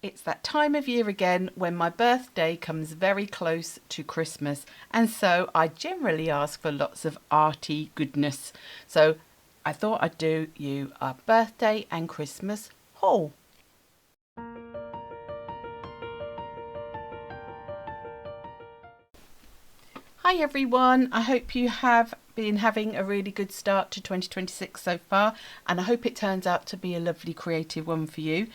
It's that time of year again when my birthday comes very close to Christmas, and so I generally ask for lots of arty goodness. So I thought I'd do you a birthday and Christmas haul. Hi everyone, I hope you have been having a really good start to 2026 so far, and I hope it turns out to be a lovely creative one for you.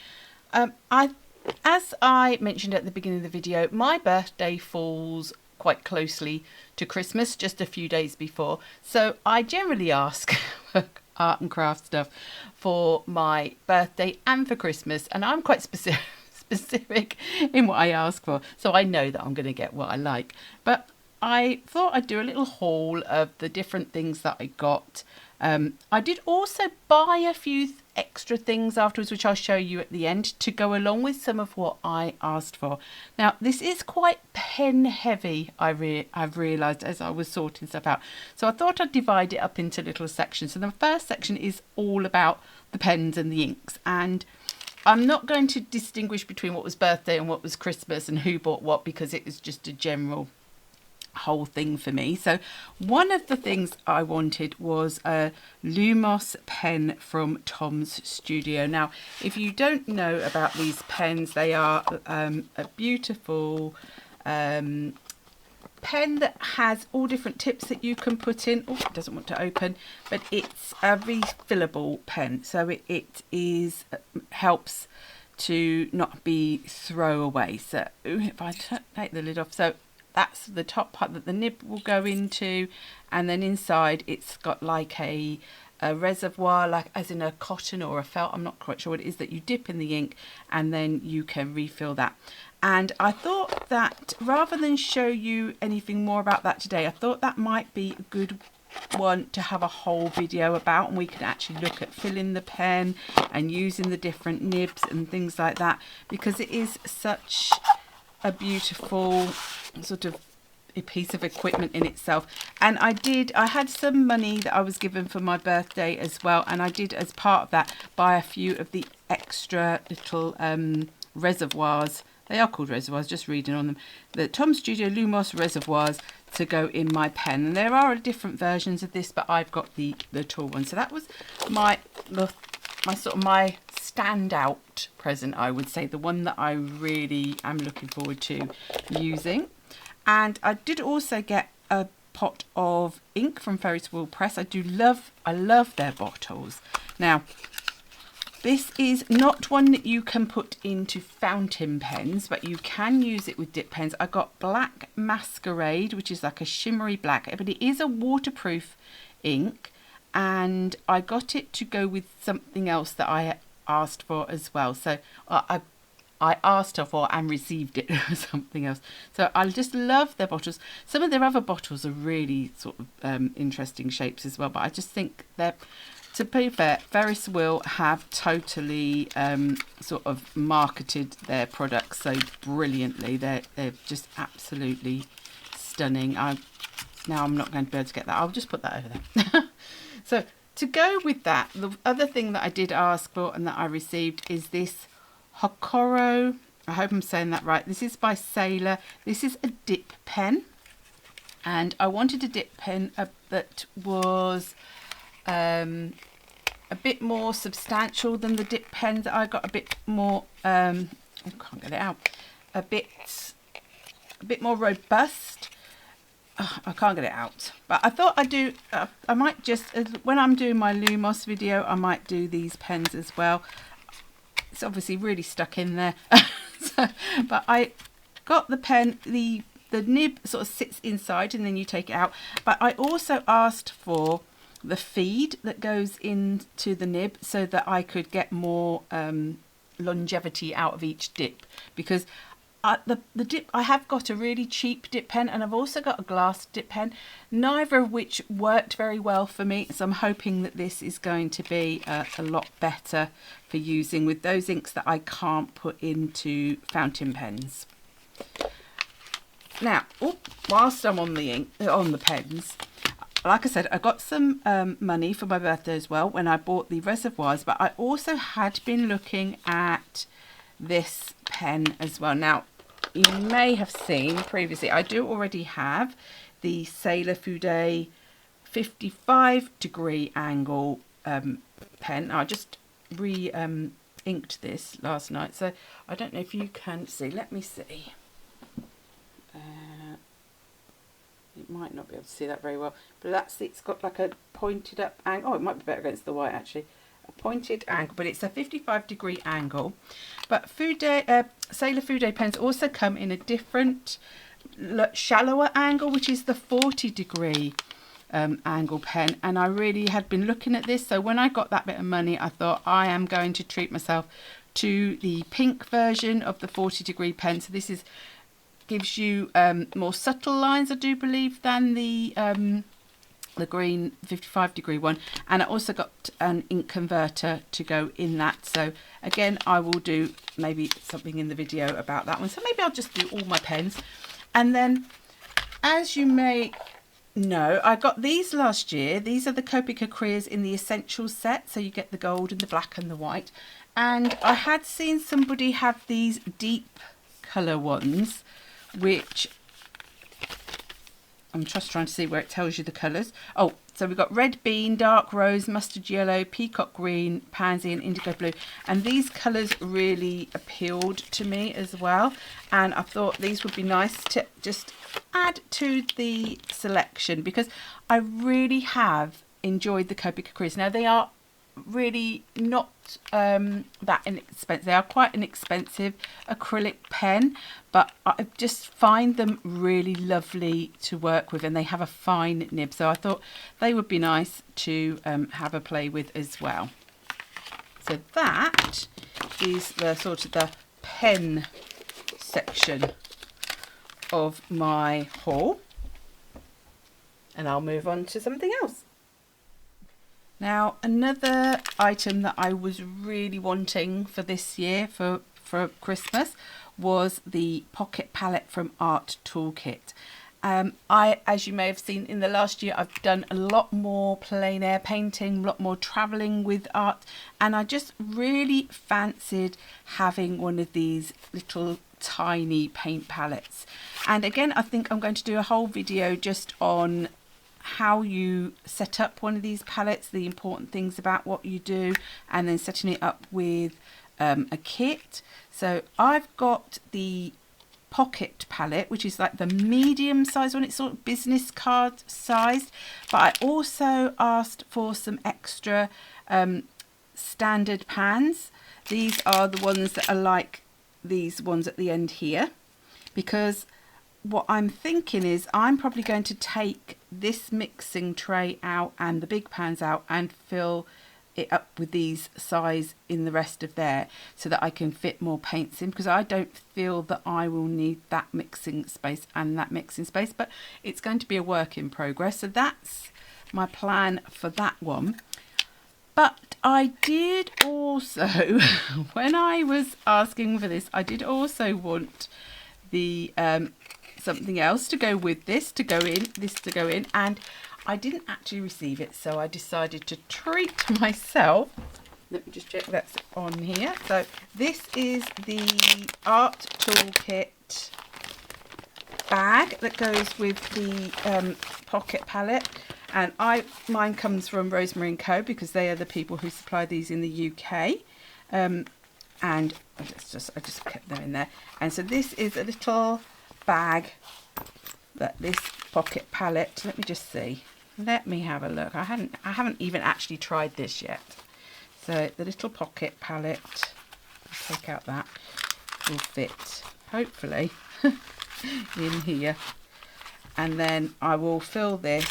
As I mentioned at the beginning of the video, my birthday falls quite closely to Christmas, just a few days before. So I generally ask for art and craft stuff for my birthday and for Christmas. And I'm quite specific in what I ask for. So I know that I'm going to get what I like. But I thought I'd do a little haul of the different things that I got. I did also buy a few extra things afterwards, which I'll show you at the end, to go along with some of what I asked for. Now, this is quite pen heavy, I've realised as I was sorting stuff out. So I thought I'd divide it up into little sections. So the first section is all about the pens and the inks. And I'm not going to distinguish between what was birthday and what was Christmas and who bought what, because it was just a general whole thing for me. So one of the things I wanted was a Lumos pen from Tom's Studio. Now, if you don't know about these pens, they are a beautiful pen that has all different tips that you can put in. Oh, it doesn't want to open, but it's a refillable pen, so it is helps to not be throwaway. So if I take the lid off, so that's the top part that the nib will go into, and then inside it's got like a reservoir, like as in a cotton or a felt, I'm not quite sure what it is, that you dip in the ink and then you can refill that. And I thought that rather than show you anything more about that today, I thought that might be a good one to have a whole video about, and we can actually look at filling the pen and using the different nibs and things like that, because it is such a beautiful sort of a piece of equipment in itself. And I had some money that I was given for my birthday as well, and I did, as part of that, buy a few of the extra little reservoirs. They are called reservoirs, just reading on them, the Tom Studio Lumos reservoirs to go in my pen. And there are different versions of this, but I've got the tall one. So that was my standout present, I would say, the one that I really am looking forward to using. And I did also get a pot of ink from Ferris Press. I love their bottles. Now, this is not one that you can put into fountain pens, but you can use it with dip pens. I got black Masquerade, which is like a shimmery black, but it is a waterproof ink. And I got it to go with something else that I asked for as well. So I asked her for and received it something else. So I just love their bottles. Some of their other bottles are really sort of interesting shapes as well, but I just think they're, to be fair, Ferris will have totally sort of marketed their products so brilliantly. They're just absolutely stunning. Now I'm not going to be able to get that. I'll just put that over there. So to go with that, the other thing that I did ask for and that I received is this Hocoro, I hope I'm saying that right. This is by Sailor. This is a dip pen, and I wanted a dip pen that was a bit more substantial than the dip pen that I got, a bit more I can't get it out, a bit more robust. I can't get it out, but I thought I'd do, I might just, when I'm doing my Lumos video, I might do these pens as well. It's obviously really stuck in there. But I got the pen, the nib sort of sits inside and then you take it out. But I also asked for the feed that goes into the nib so that I could get more longevity out of each dip, because the dip, I have got a really cheap dip pen and I've also got a glass dip pen, neither of which worked very well for me. So I'm hoping that this is going to be a lot better for using with those inks that I can't put into fountain pens. Now, whilst I'm on the pens, like I said, I got some money for my birthday as well when I bought the reservoirs, but I also had been looking at this pen as well. Now, you may have seen previously, I do already have the Sailor Fude 55-degree angle pen. I just inked this last night, so I don't know if you can see. Let me see. You might not be able to see that very well, but it's got like a pointed up angle. Oh, it might be better against the white actually. A pointed angle, but it's a 55-degree angle. But Sailor Fude pens also come in a different, shallower angle, which is the 40-degree angle pen. And I really had been looking at this, so when I got that bit of money, I thought I am going to treat myself to the pink version of the 40-degree pen. So this gives you more subtle lines, I do believe, than the green 55-degree one. And I also got an ink converter to go in that. So again, I will do maybe something in the video about that one. So maybe I'll just do all my pens. And then, as you may know, I got these last year. These are the Copic Acreas in the Essentials set. So you get the gold and the black and the white. And I had seen somebody have these deep colour ones, which I'm just trying to see where it tells you the colours. Oh, so we've got red bean, dark rose, mustard yellow, peacock green, pansy and indigo blue. And these colours really appealed to me as well. And I thought these would be nice to just add to the selection, because I really have enjoyed the Copic Acreas. Now, they are really not that inexpensive. They are quite an expensive acrylic pen, but I just find them really lovely to work with, and they have a fine nib, so I thought they would be nice to have a play with as well. So that is the sort of the pen section of my haul, and I'll move on to something else. Now, another item that I was really wanting for this year for Christmas was the pocket palette from Art Toolkit. As you may have seen in the last year, I've done a lot more plein air painting, a lot more travelling with art, and I just really fancied having one of these little tiny paint palettes. And again, I think I'm going to do a whole video just on how you set up one of these palettes, the important things about what you do, and then setting it up with a kit. So I've got the pocket palette, which is like the medium size one. It's sort of business card sized, but I also asked for some extra standard pans. These are the ones that are like these ones at the end here, because what I'm thinking is I'm probably going to take this mixing tray out and the big pans out and fill it up with these size in the rest of there, so that I can fit more paints in, because I don't feel that I will need that mixing space and that mixing space, but it's going to be a work in progress. So that's my plan for that one. But I did also, when I was asking for this, I did also want the something else to go with this to go in, and I didn't actually receive it, so I decided to treat myself. Let me just check that's on here. So this is the Art Toolkit bag that goes with the pocket palette, and mine comes from Rosemary & Co, because they are the people who supply these in the UK, and I just kept them in there. And so this is a little bag that this pocket palette, let me just see, let me have a look. I haven't even actually tried this yet. So the little pocket palette, take out that, will fit hopefully in here, and then I will fill this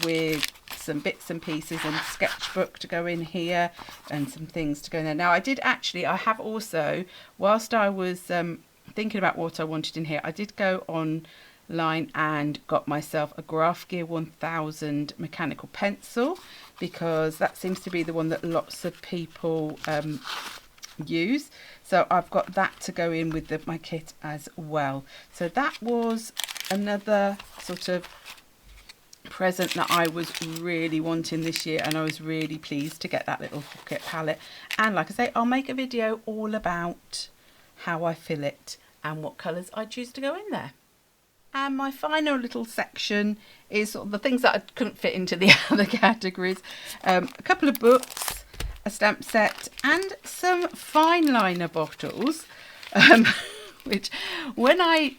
with some bits and pieces and sketchbook to go in here and some things to go in there. Now I have also, whilst I was thinking about what I wanted in here, I did go online and got myself a Graph Gear 1000 mechanical pencil, because that seems to be the one that lots of people use. So I've got that to go in with my kit as well. So that was another sort of present that I was really wanting this year, and I was really pleased to get that little pocket palette. And like I say, I'll make a video all about how I fill it, and what colours I choose to go in there. And my final little section is sort of the things that I couldn't fit into the other categories. A couple of books, a stamp set, and some Fineliner bottles. Which, when I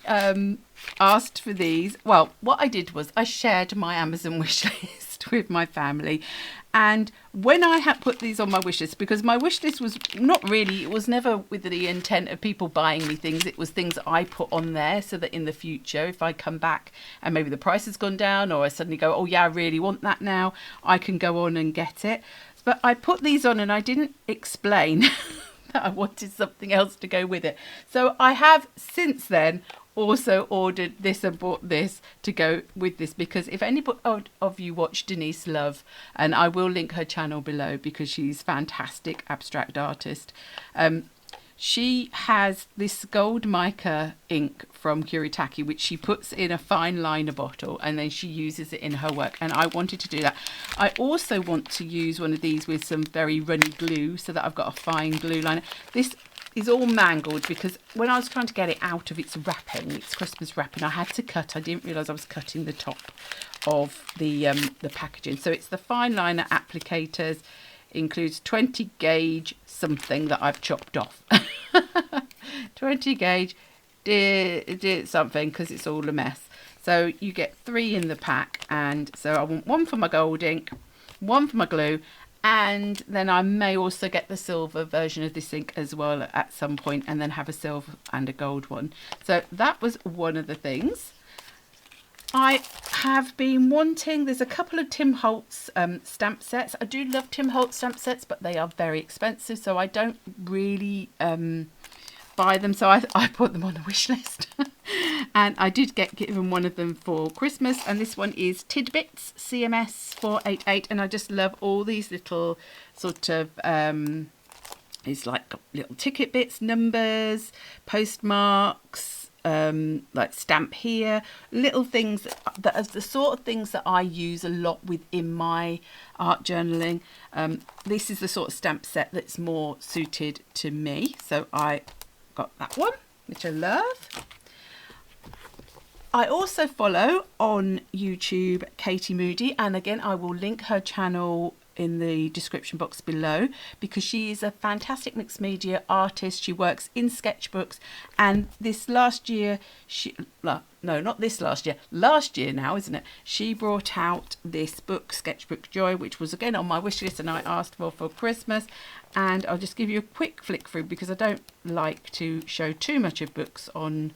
asked for these, well, what I did was I shared my Amazon wish list with my family. And when I had put these on my wish list, because my wish list was not really, it was never with the intent of people buying me things. It was things that I put on there so that in the future, if I come back and maybe the price has gone down, or I suddenly go, oh yeah, I really want that now, I can go on and get it. But I put these on and I didn't explain that I wanted something else to go with it. So I have since then also ordered this and bought this to go with this, because if anybody of you watch Denise Love, and I will link her channel below because she's fantastic abstract artist, she has this gold mica ink from Kuretake, which she puts in a Fineliner bottle and then she uses it in her work, and I wanted to do that. I also want to use one of these with some very runny glue so that I've got a fine glue liner. This is all mangled because when I was trying to get it out of its wrapping, its Christmas wrapping, I had to cut. I didn't realise I was cutting the top of the packaging. So it's the Fineliner applicators, includes 20 gauge something that I've chopped off. 20 gauge did something because it's all a mess. So you get 3 in the pack, and so I want 1 for my gold ink, 1 for my glue, and then I may also get the silver version of this ink as well at some point, and then have a silver and a gold one. So that was one of the things. I have been wanting, there's a couple of Tim Holtz stamp sets. I do love Tim Holtz stamp sets, but they are very expensive, so I don't really buy them. So I put them on a wish list. And I did get given one of them for Christmas, and this one is Tidbits CMS 488, and I just love all these little sort of it's like little ticket bits, numbers, postmarks, like stamp here, little things that are the sort of things that I use a lot within my art journaling. This is the sort of stamp set that's more suited to me, so I got that one, which I love. I also follow on YouTube Katie Moody, and again I will link her channel in the description box below, because she is a fantastic mixed media artist. She works in sketchbooks, and this last year last year now, isn't it, she brought out this book, Sketchbook Joy, which was again on my wish list and I asked for Christmas. And I'll just give you a quick flick through because I don't like to show too much of books on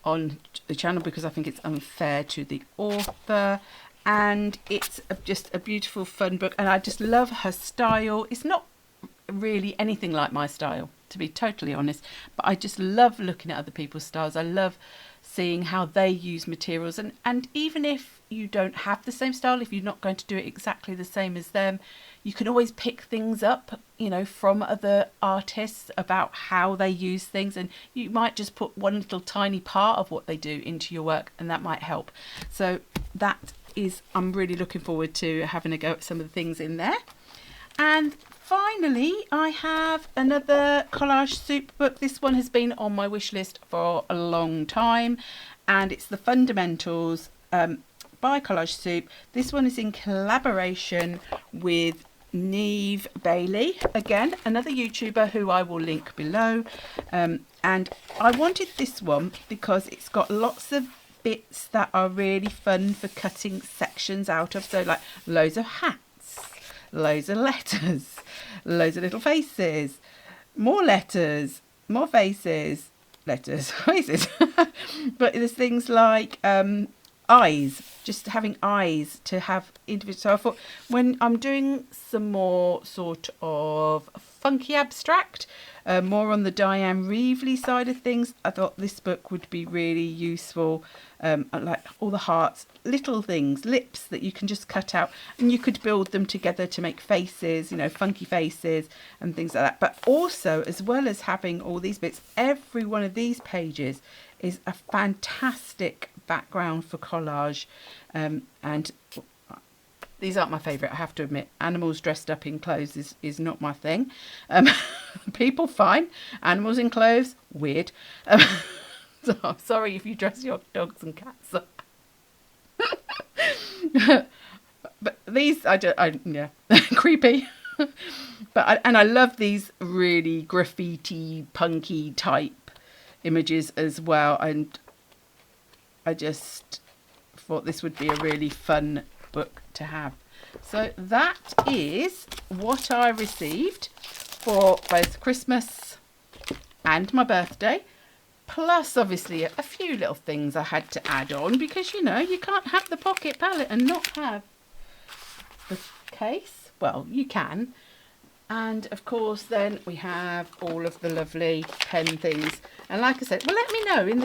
the channel because I think it's unfair to the author. And it's just a beautiful fun book, and I just love her style. It's not really anything like my style, to be totally honest, but I just love looking at other people's styles. I love seeing how they use materials, and even if you don't have the same style, if you're not going to do it exactly the same as them, you can always pick things up, you know, from other artists about how they use things, and you might just put one little tiny part of what they do into your work, and that might help. So that is, I'm really looking forward to having a go at some of the things in there. And finally, I have another Collage Soup book. This one has been on my wish list for a long time, and it's the Fundamentals by Collage Soup. This one is in collaboration with Neve Bailey, again another YouTuber who I will link below, and I wanted this one because it's got lots of bits that are really fun for cutting sections out of, so like loads of hats, loads of letters, loads of little faces, more letters, more faces, letters, faces. But there's things like eyes, just having eyes to have individual. So I thought when I'm doing some more sort of funky abstract, more on the Diane Reevely side of things, I thought this book would be really useful. Like all the hearts, little things, lips that you can just cut out, and you could build them together to make faces, you know, funky faces and things like that. But also, as well as having all these bits, every one of these pages is a fantastic background for collage, and These aren't my favourite, I have to admit. Animals dressed up in clothes is not my thing. People, fine. Animals in clothes, weird. So I'm sorry if you dress your dogs and cats up. But these, yeah, creepy. But I love these really graffiti, punky type images as well. And I just thought this would be a really fun book to have. So that is what I received for both Christmas and my birthday. Plus, obviously, a few little things I had to add on because, you know, you can't have the pocket palette and not have the case. Well, you can. And, of course, then we have all of the lovely pen things. And like I said, well, let me know in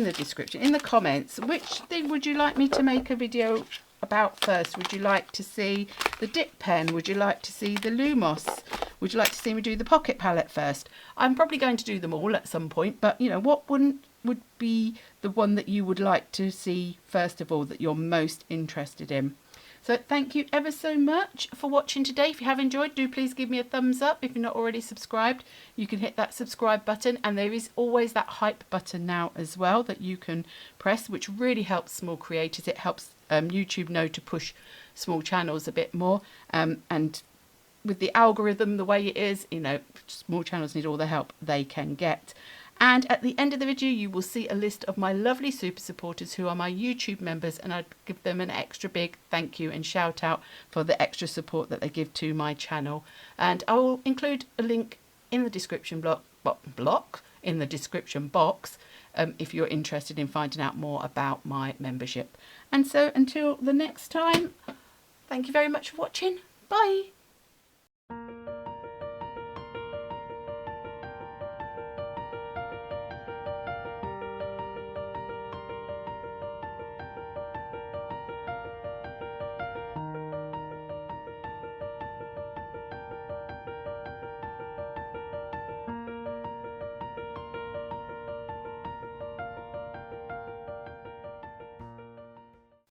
the description, in the comments, which thing would you like me to make a video about first? Would you like to see the dip pen? Would you like to see the Lumos? Would you like to see me do the pocket palette first? I'm probably going to do them all at some point, but you know, what would be the one that you would like to see first of all, that you're most interested in? So thank you ever so much for watching today. If you have enjoyed, do please give me a thumbs up. If you're not already subscribed, you can hit that subscribe button, and there is always that hype button now as well that you can press, which really helps small creators. It helps YouTube know to push small channels a bit more, and with the algorithm the way it is, you know, small channels need all the help they can get. And at the end of the video, you will see a list of my lovely super supporters who are my YouTube members, and I'd give them an extra big thank you and shout out for the extra support that they give to my channel. And I will include a link in the description in the description box if you're interested in finding out more about my membership. And so until the next time, thank you very much for watching. Bye.